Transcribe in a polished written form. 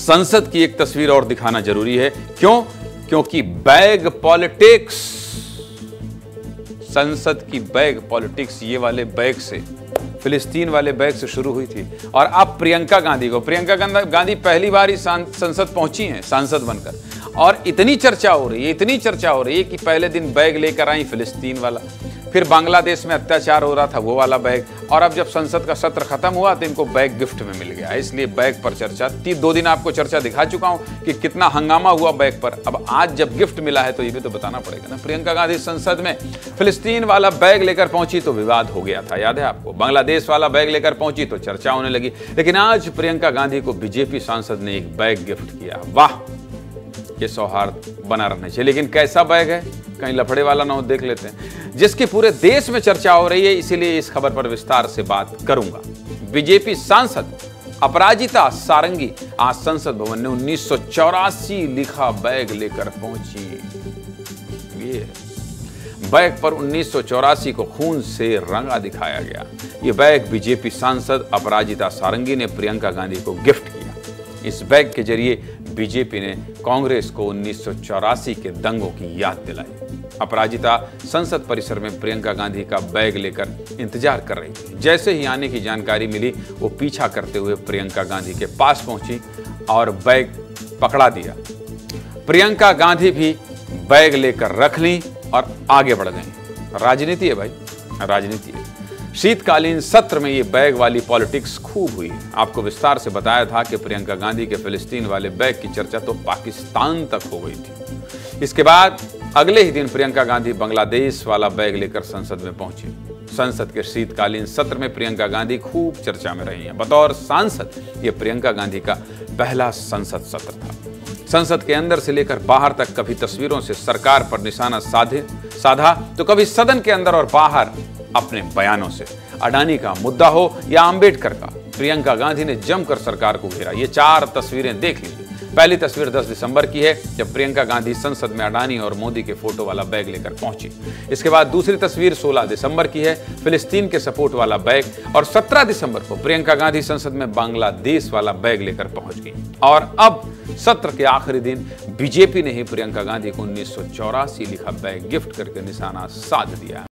संसद की एक तस्वीर और दिखाना जरूरी है। क्यों? क्योंकि बैग पॉलिटिक्स, संसद की बैग पॉलिटिक्स ये वाले बैग से, फिलिस्तीन वाले बैग से शुरू हुई थी। और अब प्रियंका गांधी पहली बार ही संसद पहुंची हैं सांसद बनकर, और इतनी चर्चा हो रही है कि पहले दिन बैग लेकर आई फिलिस्तीन वाला, फिर बांग्लादेश में अत्याचार हो रहा था वो वाला बैग, और अब जब संसद का सत्र खत्म हुआ तो इनको बैग गिफ्ट में मिल गया। इसलिए बैग पर चर्चा 2 दिन आपको चर्चा दिखा चुका हूं कि कितना हंगामा हुआ बैग पर। अब आज जब गिफ्ट मिला है तो ये भी तो बताना पड़ेगा ना। प्रियंका गांधी संसद में फिलिस्तीन वाला बैग लेकर पहुंची तो विवाद हो गया था, याद है आपको। बांग्लादेश वाला बैग लेकर पहुंची तो चर्चा होने लगी। लेकिन आज प्रियंका गांधी को बीजेपी सांसद ने एक बैग गिफ्ट किया। वाह, ये सौहार्द बना रहना चाहिए। लेकिन कैसा बैग है, कहीं लफड़े वाला ना हो, देख लेते हैं, जिसकी पूरे देश में चर्चा हो रही है। इसीलिए इस खबर पर विस्तार से बात करूंगा। बीजेपी सांसद अपराजिता सारंगी आज संसद भवन में 1984 लिखा बैग लेकर पहुंची। ये बैग पर 1984 को खून से रंगा दिखाया गया। ये बैग बीजेपी सांसद अपराजिता सारंगी ने प्रियंका गांधी को गिफ्ट किया। इस बैग के जरिए बीजेपी ने कांग्रेस को 1984 के दंगों की याद दिलाई। अपराजिता संसद परिसर में प्रियंका गांधी का बैग लेकर इंतजार कर रही थी। जैसे ही आने की जानकारी मिली, वो पीछा करते हुए प्रियंका गांधी के पास पहुंची और बैग पकड़ा दिया। प्रियंका गांधी भी बैग लेकर रख ली और आगे बढ़ गई। राजनीति है भाई, राजनीति है। शीतकालीन सत्र में ये बैग वाली पॉलिटिक्स खूब हुई। आपको विस्तार से बताया था कि प्रियंका गांधी के फिलिस्तीन वाले बैग की चर्चा तो पाकिस्तान तक हो गई थी। इसके बाद अगले ही दिन प्रियंका गांधी बांग्लादेश वाला बैग लेकर संसद में पहुंची। संसद के शीतकालीन सत्र में प्रियंका गांधी खूब चर्चा में रही हैं। बतौर सांसद ये प्रियंका गांधी का पहला संसद सत्र था। संसद के अंदर से लेकर बाहर तक कभी तस्वीरों से सरकार पर निशाना साधा तो कभी सदन के अंदर और बाहर अपने बयानों से। अडानी का मुद्दा हो या अंबेडकर का, प्रियंका गांधी ने जमकर सरकार को घेरा। ये 4 तस्वीरें देख लीजिए। पहली तस्वीर 10 दिसंबर की है, जब प्रियंका गांधी संसद में अडानी और मोदी के फोटो वाला बैग लेकर पहुंची। इसके बाद दूसरी तस्वीर 16 दिसंबर की है, फिलिस्तीन के सपोर्ट वाला बैग। और 17 दिसंबर को प्रियंका गांधी संसद में बांग्लादेश वाला बैग लेकर पहुंच गई। और अब सत्र के आखिरी दिन बीजेपी ने ही प्रियंका गांधी को 1984 लिखा बैग गिफ्ट करके निशाना साध दिया।